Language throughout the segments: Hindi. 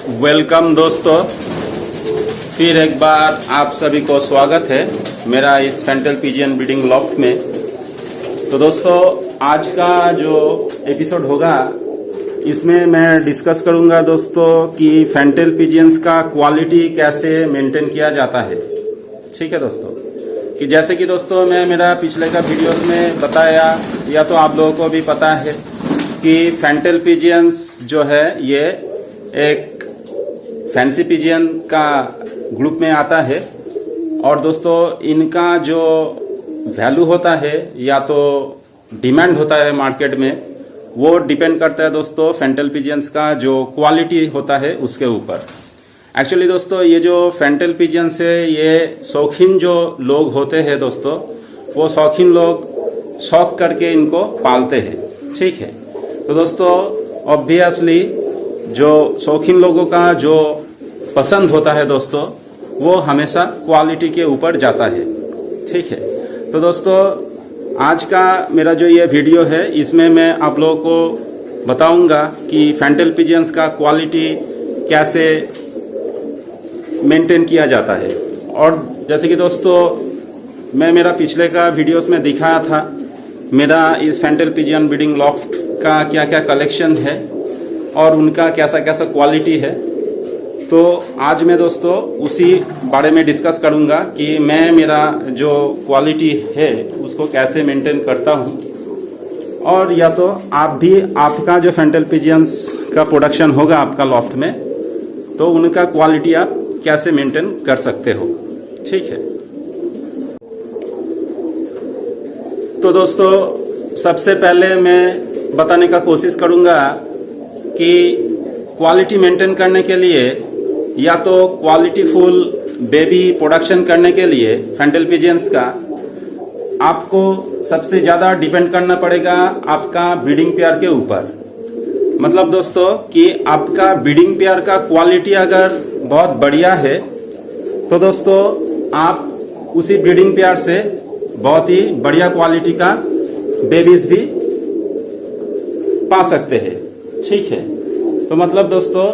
वेलकम दोस्तों, फिर एक बार आप सभी को स्वागत है मेरा इस फैंटल पिजियन ब्रीडिंग लॉफ्ट में। तो दोस्तों, आज का जो एपिसोड होगा इसमें मैं डिस्कस करूंगा दोस्तों कि फैंटल पिजियंस का क्वालिटी कैसे मेंटेन किया जाता है। ठीक है दोस्तों, कि जैसे कि दोस्तों मैं मेरा पिछले का वीडियोस में बताया, या तो आप लोगों को भी पता है कि फैंटल पिजियंस जो है ये एक फैंसी पिजियन का ग्रुप में आता है। और दोस्तों इनका जो वैल्यू होता है या तो डिमांड होता है मार्केट में, वो डिपेंड करता है दोस्तों फैंटल पिजियंस का जो क्वालिटी होता है उसके ऊपर। एक्चुअली दोस्तों ये जो फैंटल पिजियंस है ये शौकीन जो लोग होते हैं दोस्तों, वो शौकीन लोग शौक करके इनको पालते हैं। ठीक है, तो दोस्तों ऑब्वियसली जो शौकीन लोगों का जो पसंद होता है दोस्तों, वो हमेशा क्वालिटी के ऊपर जाता है। ठीक है, तो दोस्तों आज का मेरा जो ये वीडियो है इसमें मैं आप लोगों को बताऊंगा कि फैंटल पिजियंस का क्वालिटी कैसे मेंटेन किया जाता है। और जैसे कि दोस्तों मैं मेरा पिछले का वीडियोस में दिखाया था मेरा इस फैंटल पिजियन ब्रीडिंग लॉफ्ट का क्या क्या कलेक्शन है और उनका कैसा कैसा क्वालिटी है। तो आज मैं दोस्तों उसी बारे में डिस्कस करूंगा कि मैं मेरा जो क्वालिटी है उसको कैसे मेंटेन करता हूं। और या तो आप भी आपका जो फैंटल पिजियंस का प्रोडक्शन होगा आपका लॉफ्ट में, तो उनका क्वालिटी आप कैसे मेंटेन कर सकते हो। ठीक है, तो दोस्तों सबसे पहले मैं बताने का कोशिश करूंगा कि क्वालिटी मेंटेन करने के लिए या तो क्वालिटी फुल बेबी प्रोडक्शन करने के लिए फैंटल पिजियंस का आपको सबसे ज्यादा डिपेंड करना पड़ेगा आपका ब्रीडिंग पेयर के ऊपर। मतलब दोस्तों कि आपका ब्रीडिंग पेयर का क्वालिटी अगर बहुत बढ़िया है तो दोस्तों आप उसी ब्रीडिंग पेयर से बहुत ही बढ़िया क्वालिटी का बेबीज भी पा सकते हैं। ठीक है, तो मतलब दोस्तों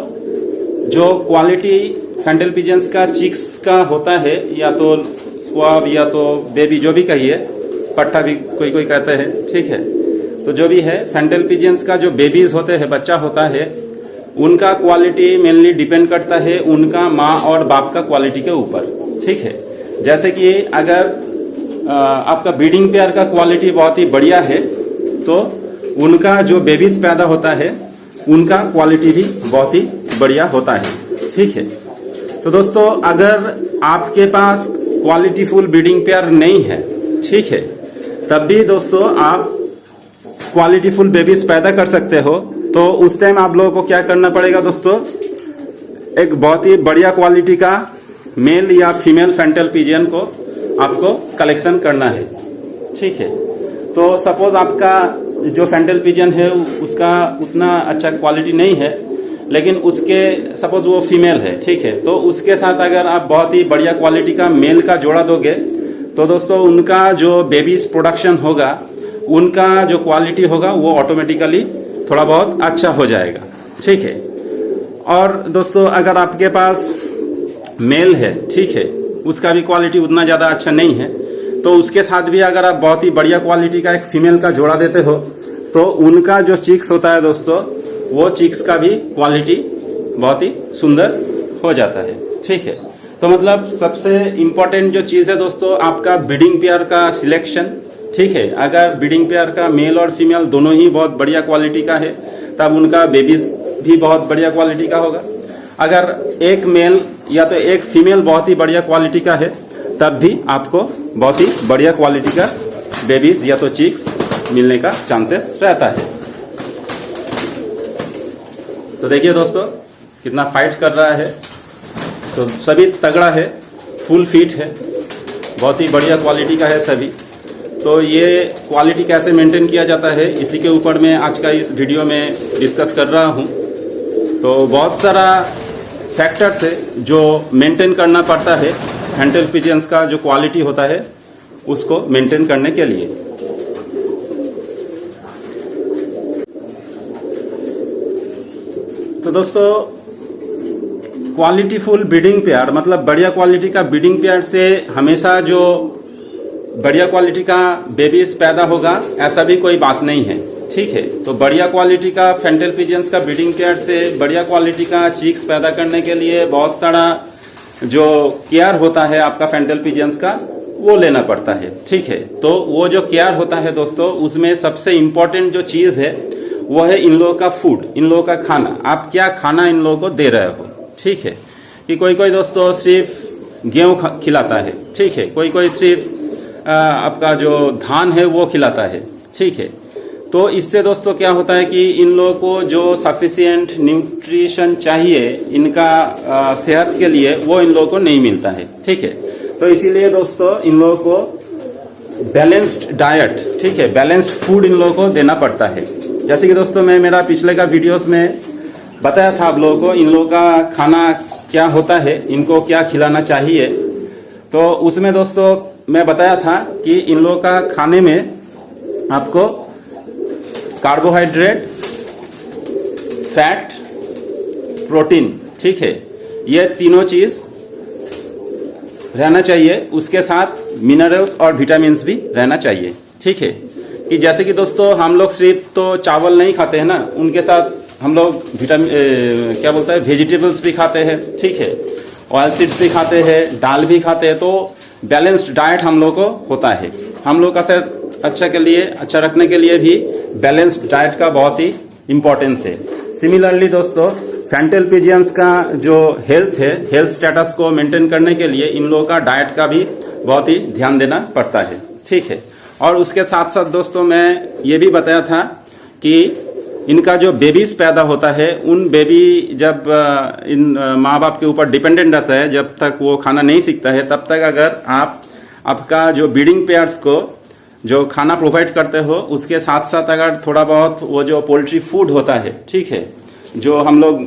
जो क्वालिटी फैंटल पिजियंस का चिक्स का होता है, या तो स्क्वाब या तो बेबी जो भी कहिए, पट्टा भी कोई कोई कहते हैं। ठीक है, तो जो भी है फैंटल पिजियंस का जो बेबीज होते हैं, बच्चा होता है, उनका क्वालिटी मेनली डिपेंड करता है उनका माँ और बाप का क्वालिटी के ऊपर। ठीक है, जैसे कि अगर आपका ब्रीडिंग पेयर का क्वालिटी बहुत ही बढ़िया है तो उनका जो बेबीज पैदा होता है उनका क्वालिटी भी बहुत ही बढ़िया होता है। ठीक है, तो दोस्तों अगर आपके पास क्वालिटी फुल ब्रीडिंग पेयर नहीं है, ठीक है, तब भी दोस्तों आप क्वालिटी फुल बेबीज पैदा कर सकते हो। तो उस टाइम आप लोगों को क्या करना पड़ेगा दोस्तों, एक बहुत ही बढ़िया क्वालिटी का मेल या फीमेल फैंटल पिजियन को आपको कलेक्शन करना है। ठीक है, तो सपोज आपका जो फैंटल पिजियन है उसका उतना अच्छा क्वालिटी नहीं है, लेकिन उसके सपोज वो फीमेल है, ठीक है, तो उसके साथ अगर आप बहुत ही बढ़िया क्वालिटी का मेल का जोड़ा दोगे तो दोस्तों उनका जो बेबीज प्रोडक्शन होगा, उनका जो क्वालिटी होगा वो ऑटोमेटिकली थोड़ा बहुत अच्छा हो जाएगा। ठीक है, और दोस्तों अगर आपके पास मेल है, ठीक है, उसका भी क्वालिटी उतना ज्यादा अच्छा नहीं है, तो उसके साथ भी अगर आप बहुत ही बढ़िया क्वालिटी का एक फीमेल का जोड़ा देते हो तो उनका जो चिक्स होता है दोस्तों, वो चिक्स का भी क्वालिटी बहुत ही सुंदर हो जाता है। ठीक है, तो मतलब सबसे इम्पोर्टेंट जो चीज है दोस्तों आपका ब्रीडिंग पेयर का सिलेक्शन। ठीक है, अगर ब्रीडिंग पेयर का मेल और फीमेल दोनों ही बहुत बढ़िया क्वालिटी का है तब उनका बेबीज भी बहुत बढ़िया क्वालिटी का होगा। अगर एक मेल या तो एक फीमेल बहुत ही बढ़िया क्वालिटी का है तब भी आपको बहुत ही बढ़िया क्वालिटी का बेबीज या तो चिक्स मिलने का चांसेस रहता है। तो देखिए दोस्तों कितना फाइट कर रहा है, तो सभी तगड़ा है, फुल फिट है, बहुत ही बढ़िया क्वालिटी का है सभी। तो ये क्वालिटी कैसे मेंटेन किया जाता है इसी के ऊपर मैं आज का इस वीडियो में डिस्कस कर रहा हूं। तो बहुत सारा फैक्टर्स है जो मेंटेन करना पड़ता है फैंटल पिजियंस का जो क्वालिटी होता है उसको मेंटेन करने के लिए। तो दोस्तों क्वालिटीफुल ब्रीडिंग पेयर मतलब बढ़िया क्वालिटी का ब्रीडिंग पेयर से हमेशा जो बढ़िया क्वालिटी का बेबीज पैदा होगा ऐसा भी कोई बात नहीं है। ठीक है, तो बढ़िया क्वालिटी का फैंटल पिजन्स का ब्रीडिंग पेयर से बढ़िया क्वालिटी का चीक्स पैदा करने के लिए बहुत सारा जो केयर होता है आपका फैंटल पिजन्स का वो लेना पड़ता है। ठीक है, तो वो जो केयर होता है दोस्तों उसमें सबसे इम्पोर्टेंट जो चीज है वो है इन लोगों का फूड, इन लोगों का खाना। आप क्या खाना इन लोगों को दे रहे हो। ठीक है, कि कोई कोई दोस्तों सिर्फ गेहूं खिलाता है। ठीक है, कोई कोई सिर्फ आपका जो धान है वो खिलाता है। ठीक है, तो इससे दोस्तों क्या होता है कि इन लोगों को जो सफिशिएंट न्यूट्रिशन चाहिए इनका सेहत के लिए वो इन लोगों को नहीं मिलता है। ठीक है, तो इसीलिए दोस्तों इन लोगों को बैलेंस्ड डाइट, ठीक है, बैलेंस्ड फूड इन लोगों को देना पड़ता है। जैसे कि दोस्तों मैं मेरा पिछले का वीडियोस में बताया था आप लोगों को इन लोगों का खाना क्या होता है, इनको क्या खिलाना चाहिए। तो उसमें दोस्तों मैं बताया था कि इन लोगों का खाने में आपको कार्बोहाइड्रेट, फैट, प्रोटीन, ठीक है, ये तीनों चीज रहना चाहिए। उसके साथ मिनरल्स और विटामिन भी रहना चाहिए। ठीक है, कि जैसे कि दोस्तों हम लोग सिर्फ तो चावल नहीं खाते हैं ना, उनके साथ हम लोग विटामिन क्या बोलता है वेजिटेबल्स भी खाते हैं। ठीक है, ऑयल सीड्स भी खाते हैं, दाल भी खाते हैं। तो बैलेंस्ड डाइट हम लोग को होता है। हम लोग का सेहत अच्छा रखने के लिए भी बैलेंस्ड डाइट का बहुत ही इंपॉर्टेंस है। सिमिलरली दोस्तों फैंटल पिजियंस का जो हेल्थ है, हेल्थ स्टेटस को मेंटेन करने के लिए इन लोगों का डाइट का भी बहुत ही ध्यान देना पड़ता है। ठीक है, और उसके साथ साथ दोस्तों मैं ये भी बताया था कि इनका जो बेबीज पैदा होता है, उन बेबी जब इन माँ बाप के ऊपर डिपेंडेंट रहता है, जब तक वो खाना नहीं सीखता है तब तक अगर आप आपका जो ब्रीडिंग पेयर्स को जो खाना प्रोवाइड करते हो उसके साथ साथ अगर थोड़ा बहुत वो जो पोल्ट्री फूड होता है, ठीक है, जो हम लोग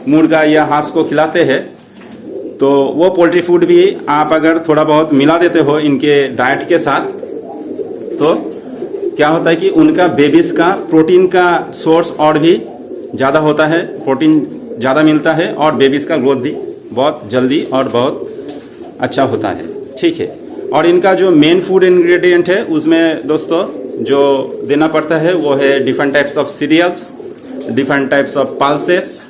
मुर्गा या हांस को खिलाते हैं, तो वो पोल्ट्री फूड भी आप अगर थोड़ा बहुत मिला देते हो इनके डाइट के साथ, तो क्या होता है कि उनका बेबीज का प्रोटीन का सोर्स और भी ज्यादा होता है, प्रोटीन ज्यादा मिलता है और बेबीज का ग्रोथ भी बहुत जल्दी और बहुत अच्छा होता है। ठीक है, और इनका जो मेन फूड इंग्रेडिएंट है उसमें दोस्तों जो देना पड़ता है वो है different types of cereals, different types of pulses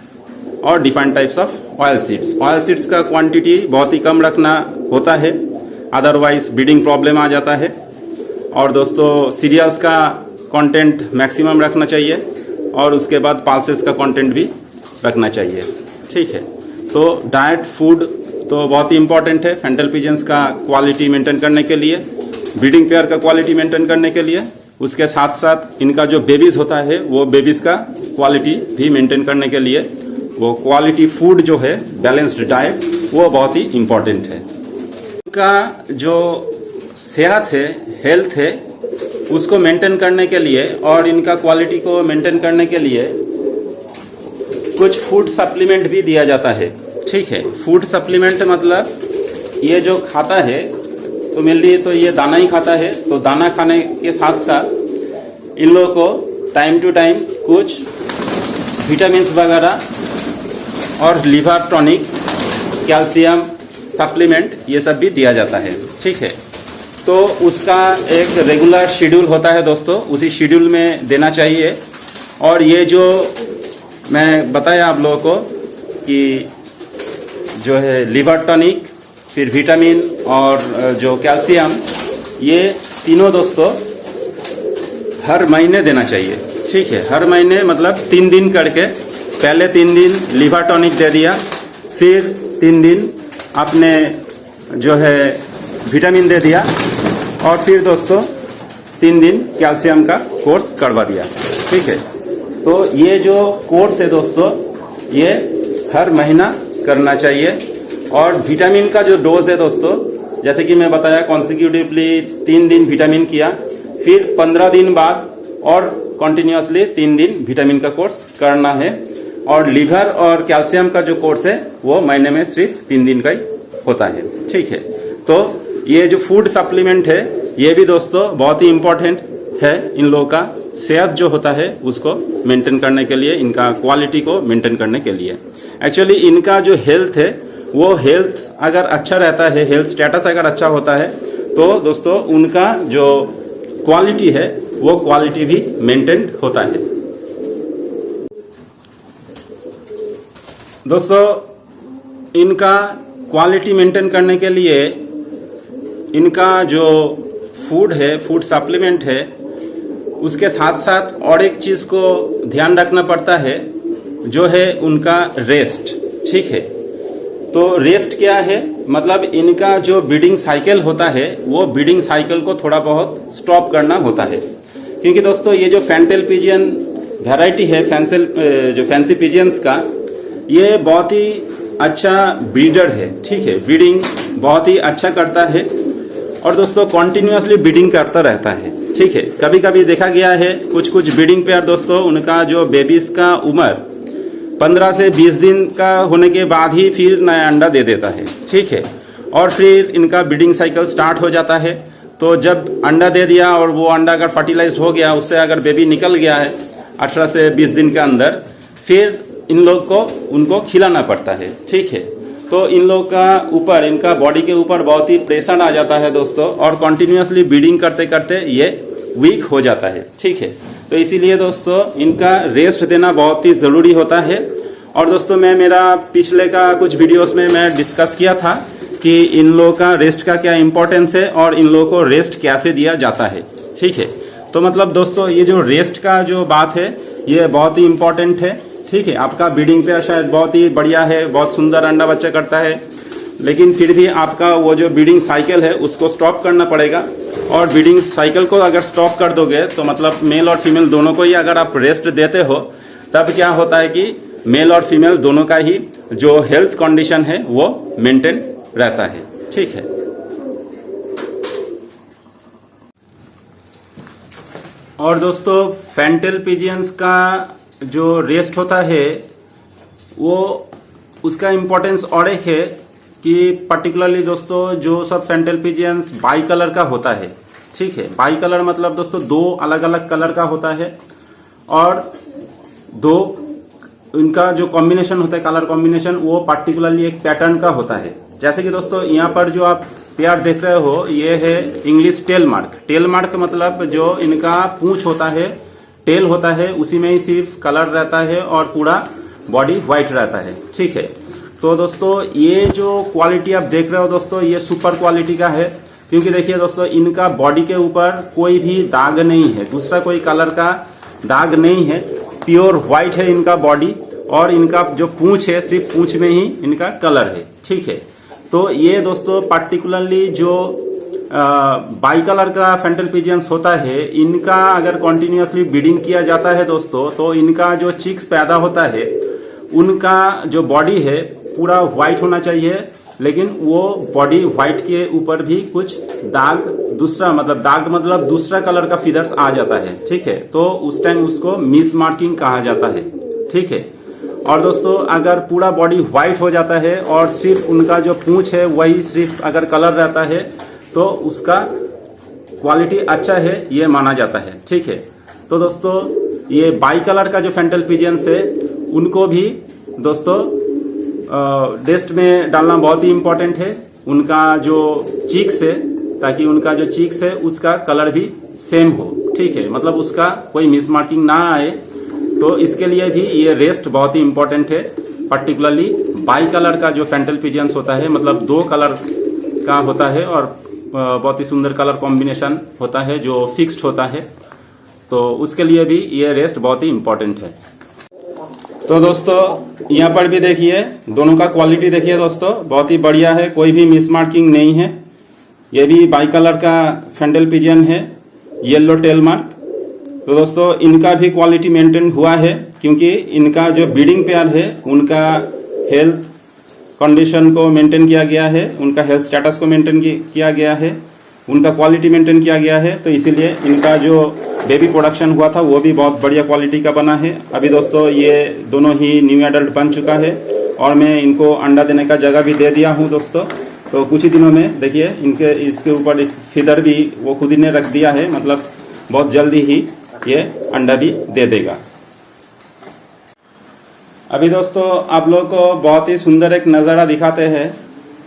और different types of oil seeds. Oil seeds का क्वांटिटी बहुत ही कम रखना होता है, अदरवाइज ब्रीडिंग प्रॉब्लम आ जाता है। और दोस्तों सीरियल्स का कंटेंट मैक्सिमम रखना चाहिए और उसके बाद पल्सेस का कंटेंट भी रखना चाहिए। ठीक है, तो डाइट फूड तो बहुत ही इंपॉर्टेंट है फैंटल पिजन्स का क्वालिटी मेंटेन करने के लिए, ब्रीडिंग पेयर का क्वालिटी मेंटेन करने के लिए। उसके साथ साथ इनका जो बेबीज होता है वो बेबीज का क्वालिटी भी मेंटेन करने के लिए वो क्वालिटी फूड जो है, बैलेंस्ड डाइट, वो बहुत ही इंपॉर्टेंट है। इनका जो सेहत है, हेल्थ है, उसको मेंटेन करने के लिए और इनका क्वालिटी को मेंटेन करने के लिए कुछ फूड सप्लीमेंट भी दिया जाता है। ठीक है, फूड सप्लीमेंट मतलब ये जो खाता है तो मेनली तो ये दाना ही खाता है, तो दाना खाने के साथ साथ इन लोगों को टाइम टू टाइम कुछ विटामिन वगैरह और लिवर टॉनिक, कैल्शियम सप्लीमेंट ये सब भी दिया जाता है। ठीक है, तो उसका एक रेगुलर शेड्यूल होता है दोस्तों, उसी शेड्यूल में देना चाहिए। और ये जो मैं बताया आप लोगों को कि जो है लिवर टॉनिक, फिर विटामिन और जो कैल्शियम, ये तीनों दोस्तों हर महीने देना चाहिए। ठीक है, हर महीने मतलब 3 दिन करके, पहले 3 दिन लिवर टॉनिक दे दिया, फिर 3 दिन आपने जो है विटामिन दे दिया और फिर दोस्तों 3 दिन कैल्शियम का कोर्स करवा दिया। ठीक है, तो ये जो कोर्स है दोस्तों ये हर महीना करना चाहिए। और विटामिन का जो डोज है दोस्तों, जैसे कि मैं बताया कॉन्सिक्यूटिवली 3 दिन विटामिन किया, फिर 15 दिन बाद और कंटिन्यूअसली 3 दिन विटामिन का कोर्स करना है। और लिवर और कैल्शियम का जो कोर्स है वो महीने में सिर्फ 3 दिन का ही होता है। ठीक है, तो ये जो फूड सप्लीमेंट है ये भी दोस्तों बहुत ही इंपॉर्टेंट है इन लोगों का सेहत जो होता है उसको मेंटेन करने के लिए, इनका क्वालिटी को मेंटेन करने के लिए। एक्चुअली इनका जो हेल्थ है वो हेल्थ अगर अच्छा रहता है, हेल्थ स्टेटस अगर अच्छा होता है तो दोस्तों उनका जो क्वालिटी है वो क्वालिटी भी मेंटेन होता है। दोस्तों इनका क्वालिटी मेंटेन करने के लिए इनका जो फूड है, फूड सप्लीमेंट है, उसके साथ साथ और एक चीज को ध्यान रखना पड़ता है जो है उनका रेस्ट। ठीक है, तो रेस्ट क्या है, मतलब इनका जो ब्रीडिंग साइकिल होता है वो ब्रीडिंग साइकिल को थोड़ा बहुत स्टॉप करना होता है। क्योंकि दोस्तों ये जो फैंटेल पिजियन वैरायटी है, जो फैंसी पिजियंस का, ये बहुत ही अच्छा ब्रीडर है। ठीक है, ब्रीडिंग बहुत ही अच्छा करता है और दोस्तों कॉन्टिन्यूसली ब्रीडिंग करता रहता है। ठीक है, कभी कभी देखा गया है कुछ ब्रीडिंग पेयर दोस्तों, उनका जो बेबीज का उम्र 15 से 20 दिन का होने के बाद ही फिर नया अंडा दे देता है। ठीक है, और फिर इनका ब्रीडिंग साइकिल स्टार्ट हो जाता है। तो जब अंडा दे दिया और वो अंडा अगर फर्टिलाइज्ड हो गया, उससे अगर बेबी निकल गया है 18 से 20 दिन के अंदर, फिर इन लोग को उनको खिलाना पड़ता है। ठीक है, तो इन लोग का ऊपर, इनका बॉडी के ऊपर बहुत ही प्रेशर आ जाता है दोस्तों, और कॉन्टिन्यूसली ब्रीडिंग करते करते ये वीक हो जाता है। ठीक है, तो इसीलिए दोस्तों इनका रेस्ट देना बहुत ही जरूरी होता है। और दोस्तों मैं मेरा पिछले का कुछ वीडियोस में मैं डिस्कस किया था कि इन लोगों का रेस्ट का क्या इंपॉर्टेंस है और इन लोगों को रेस्ट कैसे दिया जाता है। ठीक है, तो मतलब दोस्तों ये जो रेस्ट का जो बात है ये बहुत ही इंपॉर्टेंट है। ठीक है, आपका ब्रीडिंग पेयर शायद बहुत ही बढ़िया है, बहुत सुंदर अंडा बच्चा करता है, लेकिन फिर भी आपका वो जो ब्रीडिंग साइकिल है उसको स्टॉप करना पड़ेगा। और ब्रीडिंग साइकिल को अगर स्टॉप कर दोगे तो मतलब मेल और फीमेल दोनों को ही अगर आप रेस्ट देते हो, तब क्या होता है कि मेल और फीमेल दोनों का ही जो हेल्थ कंडीशन है वो मेंटेन रहता है। ठीक है, और दोस्तों फैंटेल पिजियंस का जो रेस्ट होता है वो उसका इंपॉर्टेंस और एक है कि पर्टिकुलरली दोस्तों जो सब फैंटेल पिजियंस बाई कलर का होता है। ठीक है, बाई कलर मतलब दोस्तों दो अलग अलग कलर का होता है और दो इनका जो कॉम्बिनेशन होता है, कलर कॉम्बिनेशन, वो पर्टिकुलरली एक पैटर्न का होता है। जैसे कि दोस्तों यहाँ पर जो आप पेयर देख रहे हो ये है English tail mark. Tail mark मतलब जो इनका पूंछ होता है, टेल होता है, उसी में ही सिर्फ कलर रहता है और पूरा बॉडी व्हाइट रहता है। ठीक है, तो दोस्तों ये जो क्वालिटी आप देख रहे हो दोस्तों ये सुपर क्वालिटी का है, क्योंकि देखिए दोस्तों इनका बॉडी के ऊपर कोई भी दाग नहीं है, दूसरा कोई कलर का दाग नहीं है, प्योर व्हाइट है इनका बॉडी, और इनका जो पूंछ है सिर्फ पूंछ में ही इनका कलर है। ठीक है, तो ये दोस्तों पर्टिकुलरली जो बाई कलर का फैंटेल पिजियंस होता है, इनका अगर कॉन्टिन्यूसली ब्रीडिंग किया जाता है दोस्तों, तो इनका जो चिक्स पैदा होता है उनका जो बॉडी है पूरा व्हाइट होना चाहिए, लेकिन वो बॉडी व्हाइट के ऊपर भी कुछ दाग, दूसरा मतलब दूसरा कलर का फीदर्स आ जाता है। ठीक है, तो उस टाइम उसको मिस मार्किंग कहा जाता है। ठीक है, और दोस्तों अगर पूरा बॉडी व्हाइट हो जाता है और सिर्फ उनका जो पूंछ है वही सिर्फ अगर कलर रहता है तो उसका क्वालिटी अच्छा है ये माना जाता है। ठीक है, तो दोस्तों ये बाई कलर का जो फैंटेल पिजियंस है उनको भी दोस्तों डेस्ट में डालना बहुत ही इंपॉर्टेंट है, उनका जो चीक्स है, ताकि उनका जो चीक्स है उसका कलर भी सेम हो। ठीक है, मतलब उसका कोई मिस मार्किंग ना आए, तो इसके लिए भी ये रेस्ट बहुत ही इंपॉर्टेंट है। पर्टिकुलरली बाई कलर का जो फैंटेल पिजियंस होता है, मतलब दो कलर का होता है और बहुत ही सुंदर कलर कॉम्बिनेशन होता है जो फिक्स्ड होता है, तो उसके लिए भी ये रेस्ट बहुत ही इंपॉर्टेंट है। तो दोस्तों यहाँ पर भी देखिए, दोनों का क्वालिटी देखिए दोस्तों, बहुत ही बढ़िया है, कोई भी मिस मार्किंग नहीं है। ये भी बाई कलर का फैंटेल पिजियन है, येलो टेल मार्क। तो दोस्तों इनका भी क्वालिटी मेंटेन हुआ है, क्योंकि इनका जो ब्रीडिंग पेयर है उनका हेल्थ कंडीशन को मेंटेन किया गया है, उनका हेल्थ स्टेटस को मेंटेन किया गया है, उनका क्वालिटी मेंटेन किया गया है। तो इसीलिए इनका जो बेबी प्रोडक्शन हुआ था वो भी बहुत बढ़िया क्वालिटी का बना है। अभी दोस्तों ये दोनों ही न्यू एडल्ट बन चुका है और मैं इनको अंडा देने का जगह भी दे दिया हूँ दोस्तों। तो कुछ ही दिनों में देखिए इसके ऊपर एक फीदर भी वो खुद ही ने रख दिया है, मतलब बहुत जल्दी ही ये अंडा भी दे देगा। अभी दोस्तों आप लोगों को बहुत ही सुंदर एक नज़ारा दिखाते हैं।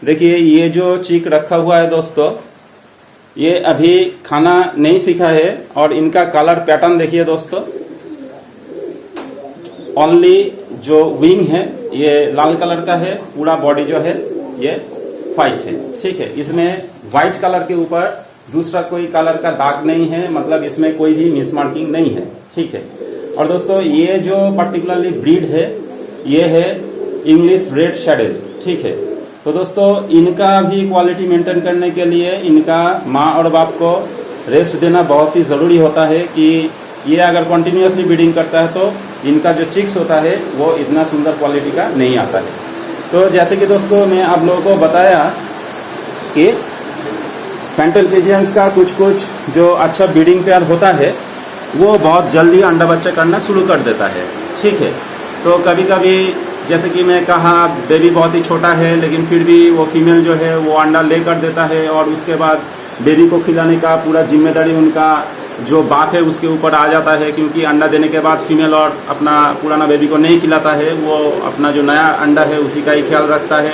देखिए ये जो चीक रखा हुआ है दोस्तों, ये अभी खाना नहीं सीखा है और इनका कलर पैटर्न देखिए दोस्तों। ओनली जो विंग है ये लाल कलर का है, पूरा बॉडी जो है ये व्हाइट है। ठीक है, इसमें व्हाइट कलर के ऊपर दूसरा कोई कलर का दाग नहीं है, मतलब इसमें कोई भी मिसमार्किंग नहीं है। ठीक है, और दोस्तों ये जो पर्टिकुलरली ब्रीड है ये है इंग्लिश रेड शैडल। ठीक है, तो दोस्तों इनका भी क्वालिटी मेंटेन करने के लिए इनका माँ और बाप को रेस्ट देना बहुत ही ज़रूरी होता है कि ये अगर कंटिन्यूअसली ब्रीडिंग करता है तो इनका जो चिक्स होता है वो इतना सुंदर क्वालिटी का नहीं आता है। तो जैसे कि दोस्तों मैं आप लोगों को बताया कि फैंटल पिजियंस का कुछ कुछ जो अच्छा ब्रीडिंग पेयर होता है वो बहुत जल्दी अंडा बच्चा करना शुरू कर देता है। ठीक है, तो कभी कभी जैसे कि मैं कहा बेबी बहुत ही छोटा है लेकिन फिर भी वो फीमेल जो है वो अंडा ले कर देता है और उसके बाद बेबी को खिलाने का पूरा जिम्मेदारी उनका जो बाप है उसके ऊपर आ जाता है, क्योंकि अंडा देने के बाद फीमेल और अपना पुराना बेबी को नहीं खिलाता है, वो अपना जो नया अंडा है उसी का ही ख्याल रखता है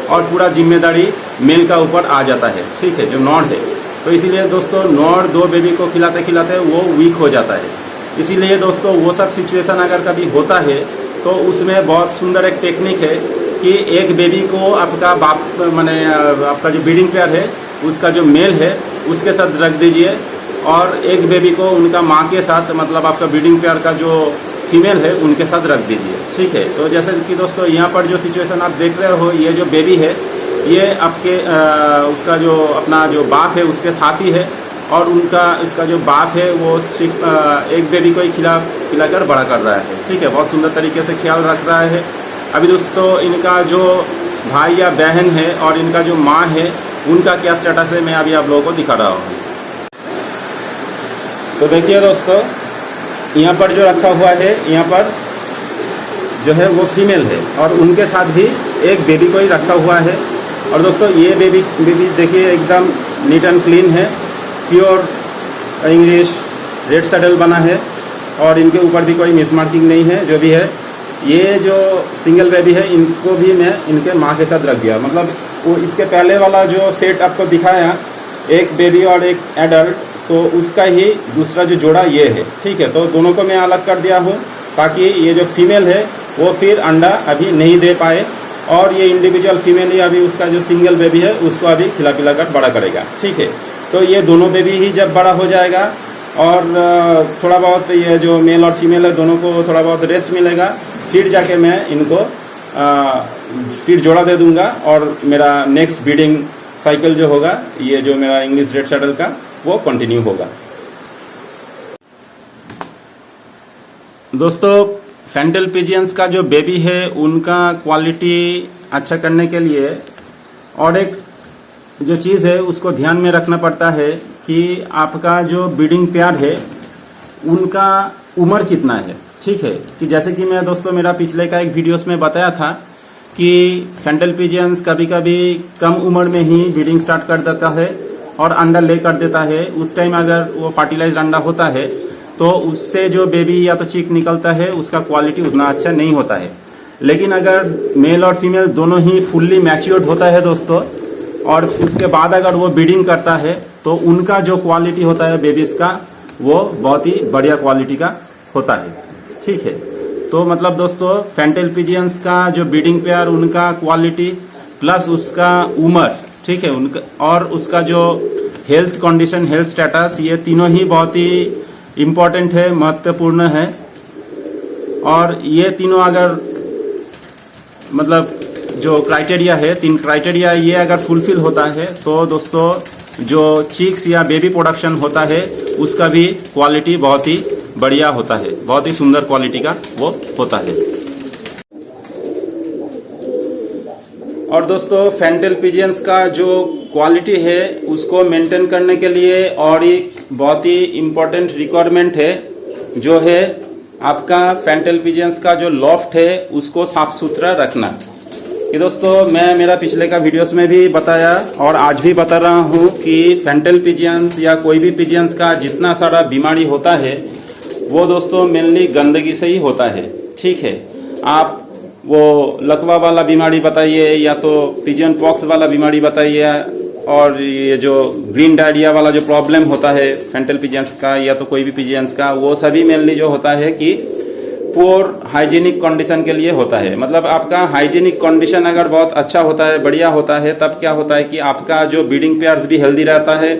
और पूरा जिम्मेदारी मेल का ऊपर आ जाता है। ठीक है, जो नॉड है, तो इसीलिए दोस्तों नॉड दो बेबी को खिलाते खिलाते वो वीक हो जाता है। इसीलिए दोस्तों वो सब सिचुएशन अगर कभी होता है तो उसमें बहुत सुंदर एक टेक्निक है कि एक बेबी को आपका बाप माने आपका जो ब्रीडिंग पेयर है उसका जो मेल है उसके साथ रख दीजिए और एक बेबी को उनका माँ के साथ मतलब आपका ब्रीडिंग पेयर का जो फीमेल है उनके साथ रख दीजिए। ठीक है, तो जैसे कि दोस्तों यहाँ पर जो सिचुएशन आप देख रहे हो, ये जो बेबी है ये आपके उसका जो अपना जो बाप है उसके साथ ही है और उनका इसका जो बाप है वो सिर्फ एक बेबी को ही खिलाकर बड़ा कर रहा है। ठीक है, बहुत सुंदर तरीके से ख्याल रख रहा है। अभी दोस्तों इनका जो भाई या बहन है और इनका जो माँ है उनका क्या स्टेटस है मैं अभी आप लोगों को दिखा रहा हूँ। तो देखिए दोस्तों यहाँ पर जो रखा हुआ है यहाँ पर जो है वो फीमेल है और उनके साथ भी एक बेबी को ही रखा हुआ है। और दोस्तों ये बेबी देखिए एकदम नीट एंड क्लीन है, प्योर इंग्लिश रेड सैडल बना है और इनके ऊपर भी कोई मिसमार्किंग नहीं है। जो भी है ये जो सिंगल बेबी है इनको भी मैं इनके माँ के साथ रख दिया, मतलब वो इसके पहले वाला जो सेट आपको दिखाया एक बेबी और एक एडल्ट, तो उसका ही दूसरा जो जोड़ा ये है। ठीक है, तो दोनों को मैं अलग कर दिया हूँ ताकि ये जो फीमेल है वो फिर अंडा अभी नहीं दे पाए और ये इंडिविजुअल फीमेल ही अभी उसका जो सिंगल बेबी है उसको अभी खिला पिला कर बड़ा करेगा। ठीक है, तो ये दोनों बेबी ही जब बड़ा हो जाएगा और थोड़ा बहुत ये जो मेल और फीमेल है दोनों को थोड़ा बहुत रेस्ट मिलेगा, फिर जाके मैं इनको फिर जोड़ा दे दूंगा और मेरा नेक्स्ट ब्रीडिंग साइकिल जो होगा ये जो मेरा इंग्लिश रेड शैडल का वो कंटिन्यू होगा। दोस्तों फैंटल पिजियंस का जो बेबी है उनका क्वालिटी अच्छा करने के लिए और एक जो चीज़ है उसको ध्यान में रखना पड़ता है कि आपका जो ब्रीडिंग पेयर है उनका उम्र कितना है। ठीक है, कि जैसे कि मैं दोस्तों मेरा पिछले का एक वीडियोस में बताया था कि फैंटल पिजियंस कभी कभी कम उम्र में ही ब्रीडिंग स्टार्ट कर देता है और अंडा ले कर देता है। उस टाइम अगर वो फर्टिलाइज्ड अंडा होता है तो उससे जो बेबी या तो चीक निकलता है उसका क्वालिटी उतना अच्छा नहीं होता है। लेकिन अगर मेल और फीमेल दोनों ही फुल्ली मैच्योर्ड होता है दोस्तों और उसके बाद अगर वो ब्रीडिंग करता है तो उनका जो क्वालिटी होता है बेबीज का वो बहुत ही बढ़िया क्वालिटी का होता है। ठीक है, तो मतलब दोस्तों फैंटल पिजियंस का जो ब्रीडिंग पेयर उनका क्वालिटी प्लस उसका उम्र, ठीक है, उनका और उसका जो हेल्थ कंडीशन हेल्थ स्टेटस ये तीनों ही बहुत ही इम्पोर्टेंट है, महत्वपूर्ण है। और ये तीनों अगर मतलब जो क्राइटेरिया है, तीन क्राइटेरिया ये अगर फुलफिल होता है तो दोस्तों जो चीक्स या बेबी प्रोडक्शन होता है उसका भी क्वालिटी बहुत ही बढ़िया होता है, बहुत ही सुंदर क्वालिटी का वो होता है। और दोस्तों फैंटल पिजियंस का जो क्वालिटी है उसको मेंटेन करने के लिए और एक बहुत ही इम्पोर्टेंट रिक्वायरमेंट है जो है आपका फैंटल पिजियंस का जो लॉफ्ट है उसको साफ सुथरा रखना। कि दोस्तों मैं मेरा पिछले का वीडियोस में भी बताया और आज भी बता रहा हूँ कि फैंटल पिजियंस या कोई भी पिजियंस का जितना सारा बीमारी होता है वो दोस्तों मेनली गंदगी से ही होता है। ठीक है, आप वो लकवा वाला बीमारी बताइए या तो पिजियन पॉक्स वाला बीमारी बताइए, और ये जो ग्रीन डायरिया वाला जो प्रॉब्लम होता है फैंटल पिजियंस का या तो कोई भी पिजियंस का, वो सभी मेनली जो होता है कि पुअर हाइजीनिक कंडीशन के लिए होता है। मतलब आपका हाइजीनिक कंडीशन अगर बहुत अच्छा होता है, बढ़िया होता है, तब क्या होता है कि आपका जो ब्रीडिंग पेयर्स भी हेल्दी रहता है,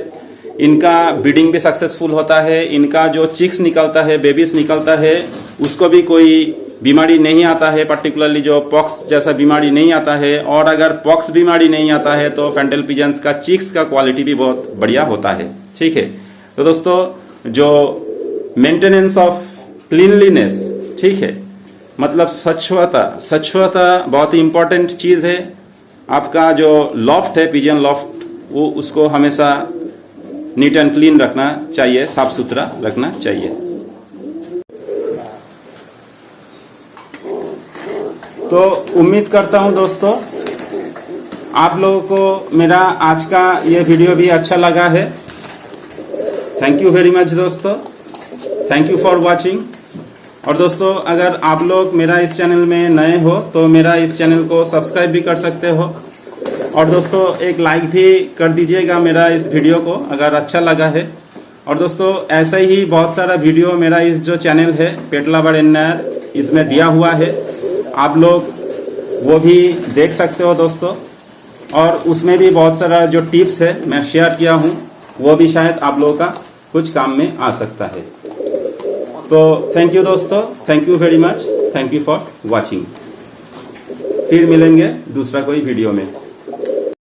इनका ब्रीडिंग भी सक्सेसफुल होता है, इनका जो चिक्स निकलता है, बेबीज निकलता है, उसको भी कोई बीमारी नहीं आता है, पर्टिकुलरली जो पॉक्स जैसा बीमारी नहीं आता है। और अगर पॉक्स बीमारी नहीं आता है तो फैंटल पिजन्स का चिक्स का क्वालिटी भी बहुत बढ़िया होता है। ठीक है, तो दोस्तों जो मेंटेनेंस ऑफ क्लीनलीनेस, ठीक है, मतलब स्वच्छता बहुत ही इंपॉर्टेंट चीज है। आपका जो लॉफ्ट है, पिजन लॉफ्ट, वो उसको हमेशा नीट एंड क्लीन रखना चाहिए, साफ सुथरा रखना चाहिए। तो उम्मीद करता हूं दोस्तों आप लोगों को मेरा आज का ये वीडियो भी अच्छा लगा है। थैंक यू वेरी मच दोस्तों, थैंक यू फॉर वॉचिंग। और दोस्तों अगर आप लोग मेरा इस चैनल में नए हो तो मेरा इस चैनल को सब्सक्राइब भी कर सकते हो, और दोस्तों एक लाइक भी कर दीजिएगा मेरा इस वीडियो को अगर अच्छा लगा है। और दोस्तों ऐसा ही बहुत सारा वीडियो मेरा इस जो चैनल है पेट लवर एनआर, इसमें दिया हुआ है, आप लोग वो भी देख सकते हो दोस्तों। और उसमें भी बहुत सारा जो टिप्स है मैं शेयर किया हूँ, वो भी शायद आप लोगों का कुछ काम में आ सकता है। तो थैंक यू दोस्तों, thank you very much, thank you for watching. फिर मिलेंगे दूसरा कोई वीडियो में।